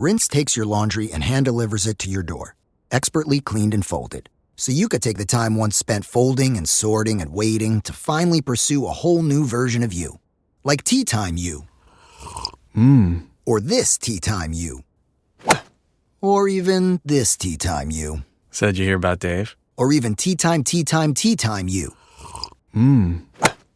Rinse takes your laundry and hand-delivers it to your door, expertly cleaned and folded. So you could take the time once spent folding and sorting and waiting to finally pursue a whole new version of you. Like Tea Time You. Or this Tea Time You. Or even this Tea Time You. So did you hear about Dave? Or even Tea Time You.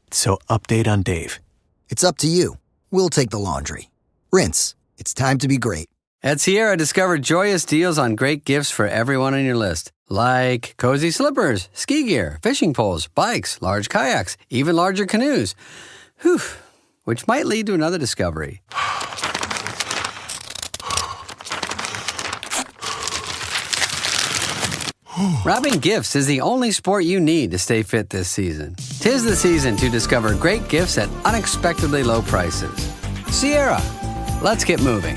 So update on Dave. It's up to you. We'll take the laundry. Rinse. It's time to be great. At Sierra, discover joyous deals on great gifts for everyone on your list. Like cozy slippers, ski gear, fishing poles, bikes, large kayaks, even larger canoes. Whew, which might lead to another discovery. Wrapping gifts is the only sport you need to stay fit this season. 'Tis the season to discover great gifts at unexpectedly low prices. Sierra, let's get moving.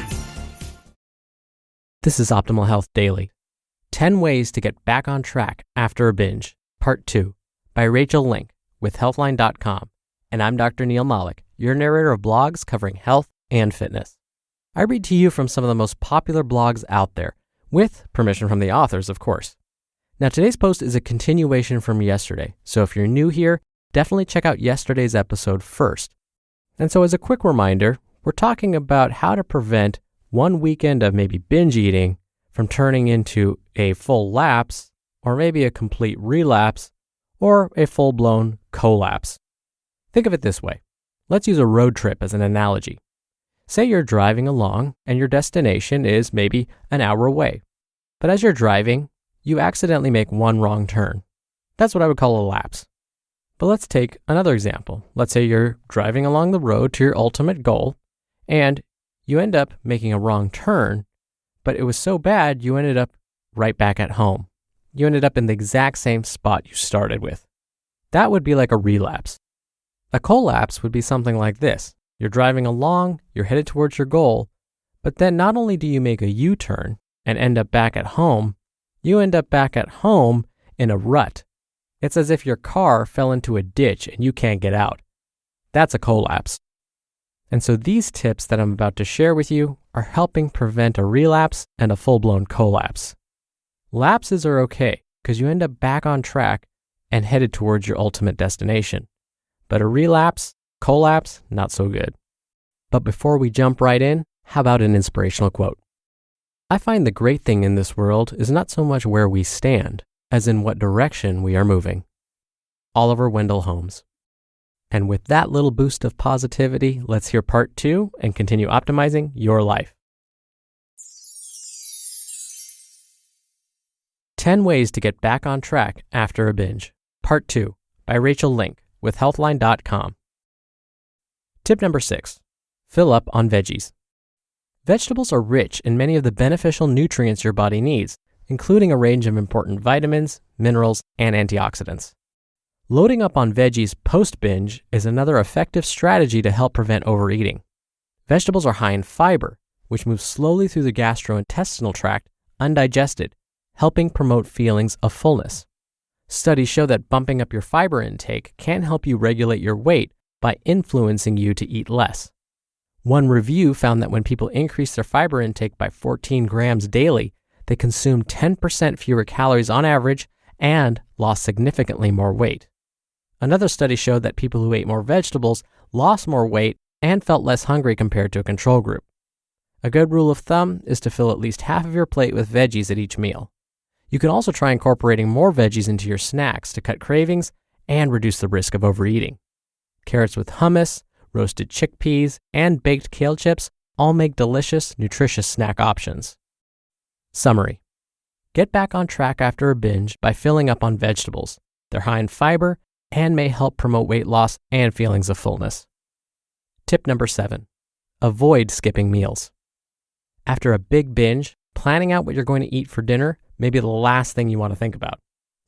This is Optimal Health Daily. 10 Ways to Get Back on Track After a Binge, Part 2, by Rachael Link with Healthline.com. And I'm Dr. Neil Malik, your narrator of blogs covering health and fitness. I read to you from some of the most popular blogs out there, with permission from the authors, of course. Now, today's post is a continuation from yesterday, so if you're new here, definitely check out yesterday's episode first. And so as a quick reminder, we're talking about how to prevent one weekend of maybe binge eating from turning into a full lapse, or maybe a complete relapse, or a full-blown collapse. Think of it this way. Let's use a road trip as an analogy. Say you're driving along and your destination is maybe an hour away. But as you're driving, you accidentally make one wrong turn. That's what I would call a lapse. But let's take another example. Let's say you're driving along the road to your ultimate goal, and you end up making a wrong turn, but it was so bad you ended up right back at home. You ended up in the exact same spot you started with. That would be like a relapse. A collapse would be something like this. You're driving along, you're headed towards your goal, but then not only do you make a U-turn and end up back at home, you end up back at home in a rut. It's as if your car fell into a ditch and you can't get out. That's a collapse. And so these tips that I'm about to share with you are helping prevent a relapse and a full-blown collapse. Lapses are okay because you end up back on track and headed towards your ultimate destination. But a relapse, collapse, not so good. But before we jump right in, how about an inspirational quote? I find the great thing in this world is not so much where we stand, as in what direction we are moving. Oliver Wendell Holmes. And with that little boost of positivity, let's hear part 2 and continue optimizing your life. 10 Ways to Get Back on Track After a Binge, Part 2, by Rachael Link with Healthline.com. Tip number 6, fill up on veggies. Vegetables are rich in many of the beneficial nutrients your body needs, including a range of important vitamins, minerals, and antioxidants. Loading up on veggies post-binge is another effective strategy to help prevent overeating. Vegetables are high in fiber, which moves slowly through the gastrointestinal tract undigested, helping promote feelings of fullness. Studies show that bumping up your fiber intake can help you regulate your weight by influencing you to eat less. One review found that when people increased their fiber intake by 14 grams daily, they consumed 10% fewer calories on average and lost significantly more weight. Another study showed that people who ate more vegetables lost more weight and felt less hungry compared to a control group. A good rule of thumb is to fill at least half of your plate with veggies at each meal. You can also try incorporating more veggies into your snacks to cut cravings and reduce the risk of overeating. Carrots with hummus, roasted chickpeas, and baked kale chips all make delicious, nutritious snack options. Summary. Get back on track after a binge by filling up on vegetables. They're high in fiber and may help promote weight loss and feelings of fullness. Tip number 7. Avoid skipping meals. After a big binge, planning out what you're going to eat for dinner may be the last thing you want to think about.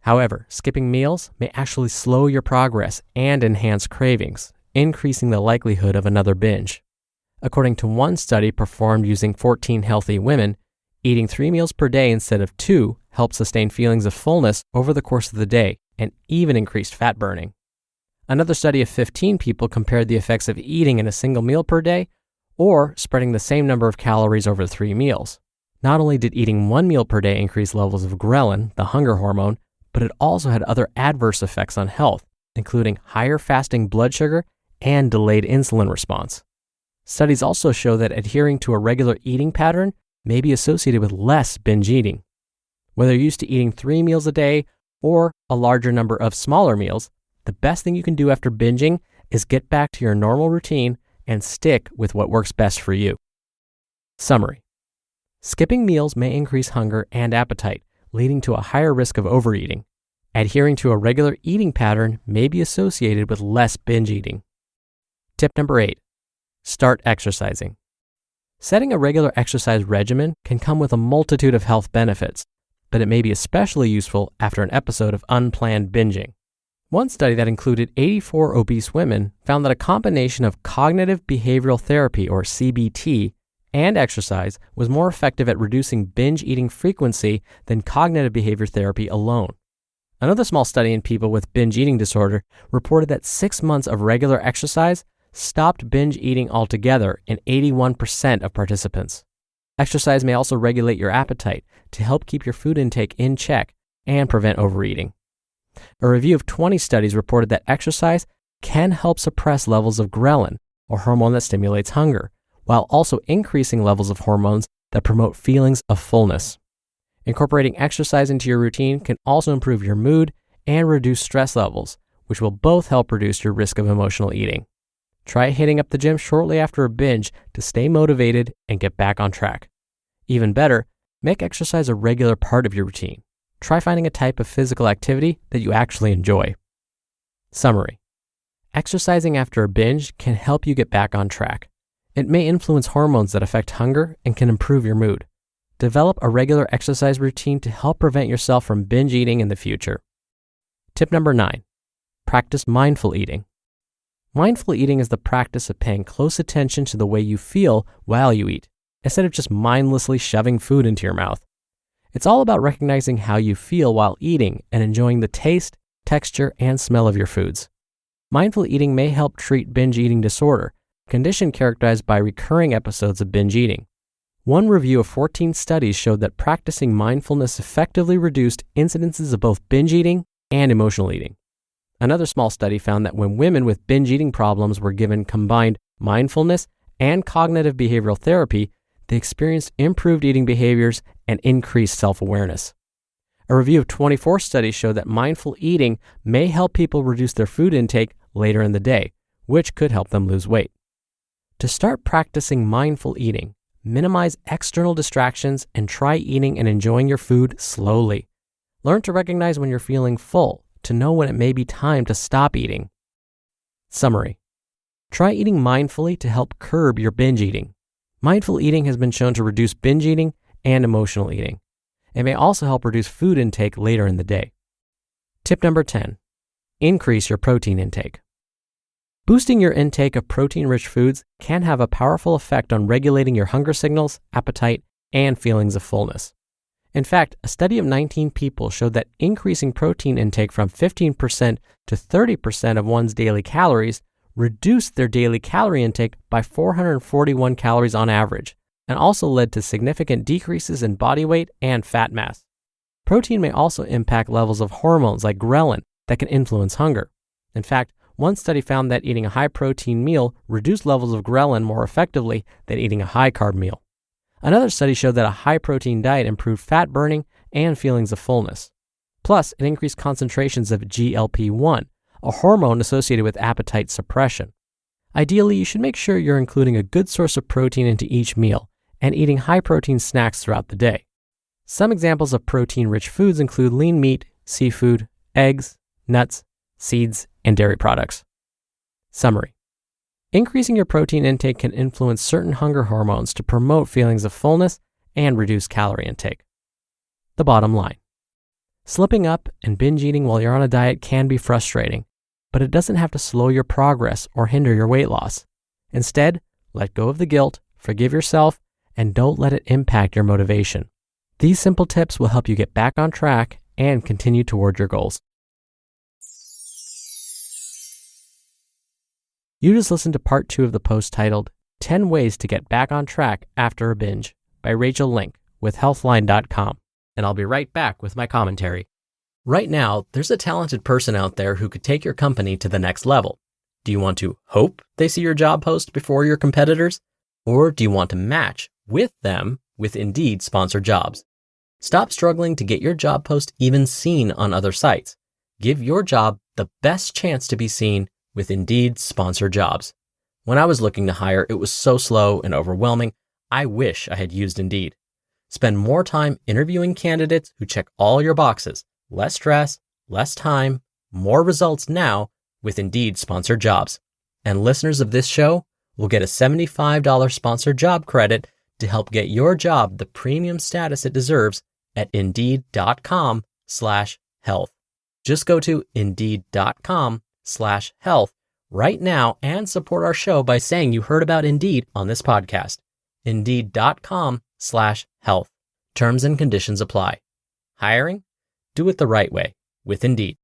However, skipping meals may actually slow your progress and enhance cravings, increasing the likelihood of another binge. According to one study performed using 14 healthy women, eating 3 meals per day instead of 2 helped sustain feelings of fullness over the course of the day and even increased fat burning. Another study of 15 people compared the effects of eating in a single meal per day or spreading the same number of calories over 3 meals. Not only did eating 1 meal per day increase levels of ghrelin, the hunger hormone, but it also had other adverse effects on health, including higher fasting blood sugar and delayed insulin response. Studies also show that adhering to a regular eating pattern may be associated with less binge eating. Whether you're used to eating 3 meals a day or a larger number of smaller meals, the best thing you can do after binging is get back to your normal routine and stick with what works best for you. Summary. Skipping meals may increase hunger and appetite, leading to a higher risk of overeating. Adhering to a regular eating pattern may be associated with less binge eating. Tip number 8. Start exercising. Setting a regular exercise regimen can come with a multitude of health benefits, but it may be especially useful after an episode of unplanned binging. One study that included 84 obese women found that a combination of cognitive behavioral therapy, or CBT, and exercise was more effective at reducing binge eating frequency than cognitive behavior therapy alone. Another small study in people with binge eating disorder reported that 6 months of regular exercise stopped binge eating altogether in 81% of participants. Exercise may also regulate your appetite to help keep your food intake in check and prevent overeating. A review of 20 studies reported that exercise can help suppress levels of ghrelin, a hormone that stimulates hunger, while also increasing levels of hormones that promote feelings of fullness. Incorporating exercise into your routine can also improve your mood and reduce stress levels, which will both help reduce your risk of emotional eating. Try hitting up the gym shortly after a binge to stay motivated and get back on track. Even better, make exercise a regular part of your routine. Try finding a type of physical activity that you actually enjoy. Summary. Exercising after a binge can help you get back on track. It may influence hormones that affect hunger and can improve your mood. Develop a regular exercise routine to help prevent yourself from binge eating in the future. Tip number 9. Practice mindful eating. Mindful eating is the practice of paying close attention to the way you feel while you eat, instead of just mindlessly shoving food into your mouth. It's all about recognizing how you feel while eating and enjoying the taste, texture, and smell of your foods. Mindful eating may help treat binge eating disorder, a condition characterized by recurring episodes of binge eating. One review of 14 studies showed that practicing mindfulness effectively reduced incidences of both binge eating and emotional eating. Another small study found that when women with binge eating problems were given combined mindfulness and cognitive behavioral therapy, they experienced improved eating behaviors and increased self-awareness. A review of 24 studies showed that mindful eating may help people reduce their food intake later in the day, which could help them lose weight. To start practicing mindful eating, minimize external distractions and try eating and enjoying your food slowly. Learn to recognize when you're feeling full, to know when it may be time to stop eating. Summary. Try eating mindfully to help curb your binge eating. Mindful eating has been shown to reduce binge eating and emotional eating. It may also help reduce food intake later in the day. Tip number 10. Increase your protein intake. Boosting your intake of protein-rich foods can have a powerful effect on regulating your hunger signals, appetite, and feelings of fullness. In fact, a study of 19 people showed that increasing protein intake from 15% to 30% of one's daily calories reduced their daily calorie intake by 441 calories on average, and also led to significant decreases in body weight and fat mass. Protein may also impact levels of hormones like ghrelin that can influence hunger. In fact, one study found that eating a high-protein meal reduced levels of ghrelin more effectively than eating a high-carb meal. Another study showed that a high-protein diet improved fat burning and feelings of fullness. Plus, it increased concentrations of GLP-1, a hormone associated with appetite suppression. Ideally, you should make sure you're including a good source of protein into each meal and eating high-protein snacks throughout the day. Some examples of protein-rich foods include lean meat, seafood, eggs, nuts, seeds, and dairy products. Summary. Increasing your protein intake can influence certain hunger hormones to promote feelings of fullness and reduce calorie intake. The bottom line. Slipping up and binge eating while you're on a diet can be frustrating, but it doesn't have to slow your progress or hinder your weight loss. Instead, let go of the guilt, forgive yourself, and don't let it impact your motivation. These simple tips will help you get back on track and continue toward your goals. You just listened to part 2 of the post titled, 10 Ways to Get Back on Track After a Binge by Rachael Link with Healthline.com. And I'll be right back with my commentary. Right now, there's a talented person out there who could take your company to the next level. Do you want to hope they see your job post before your competitors? Or do you want to match with them with Indeed sponsored jobs? Stop struggling to get your job post even seen on other sites. Give your job the best chance to be seen with Indeed sponsored jobs. When I was looking to hire, it was so slow and overwhelming. I wish I had used Indeed. Spend more time interviewing candidates who check all your boxes. Less stress, less time, more results now with Indeed sponsored jobs. And listeners of this show will get a $75 sponsored job credit to help get your job the premium status it deserves at Indeed.com/health. Just go to Indeed.com/health right now and support our show by saying you heard about Indeed on this podcast. Indeed.com/health. Terms and conditions apply. Hiring? Do it the right way with Indeed.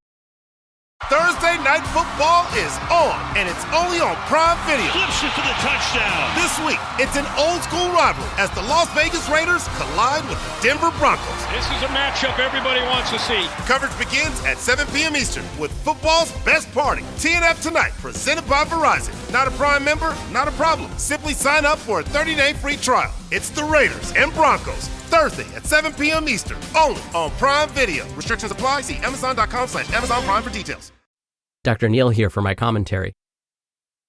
Thursday Night Football is on, and it's only on Prime Video. Flips it for the touchdown. This week, it's an old-school rivalry as the Las Vegas Raiders collide with the Denver Broncos. This is a matchup everybody wants to see. Coverage begins at 7 p.m. Eastern with football's best party. TNF Tonight, presented by Verizon. Not a Prime member? Not a problem. Simply sign up for a 30-day free trial. It's the Raiders and Broncos. Thursday at 7 p.m. Eastern, only on Prime Video. Restrictions apply. See Amazon.com/Amazon Prime for details. Dr. Neil here for my commentary.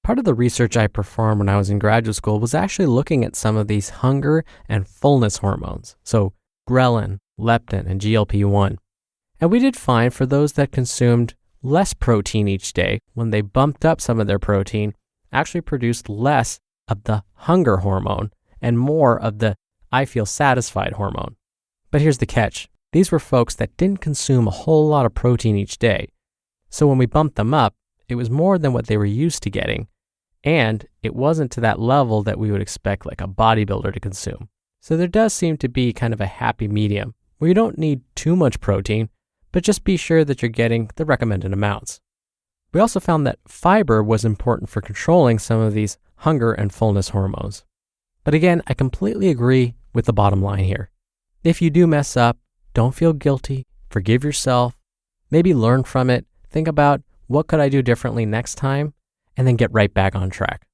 Part of the research I performed when I was in graduate school was actually looking at some of these hunger and fullness hormones, so ghrelin, leptin, and GLP-1. And we did find for those that consumed less protein each day, when they bumped up some of their protein, actually produced less of the hunger hormone and more of the I feel satisfied hormone. But here's the catch. These were folks that didn't consume a whole lot of protein each day. So when we bumped them up, it was more than what they were used to getting. And it wasn't to that level that we would expect like a bodybuilder to consume. So there does seem to be kind of a happy medium where you don't need too much protein, but just be sure that you're getting the recommended amounts. We also found that fiber was important for controlling some of these hunger and fullness hormones. But again, I completely agree with the bottom line here. If you do mess up, don't feel guilty, forgive yourself, maybe learn from it, think about what could I do differently next time, and then get right back on track.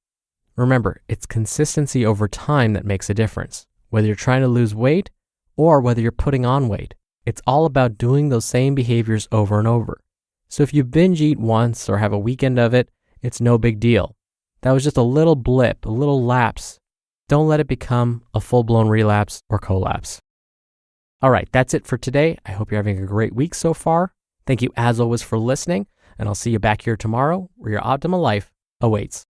Remember, it's consistency over time that makes a difference, whether you're trying to lose weight or whether you're putting on weight. It's all about doing those same behaviors over and over. So if you binge eat once or have a weekend of it, it's no big deal. That was just a little blip, a little lapse. Don't let it become a full-blown relapse or collapse. All right, that's it for today. I hope you're having a great week so far. Thank you as always for listening, and I'll see you back here tomorrow where your optimal life awaits.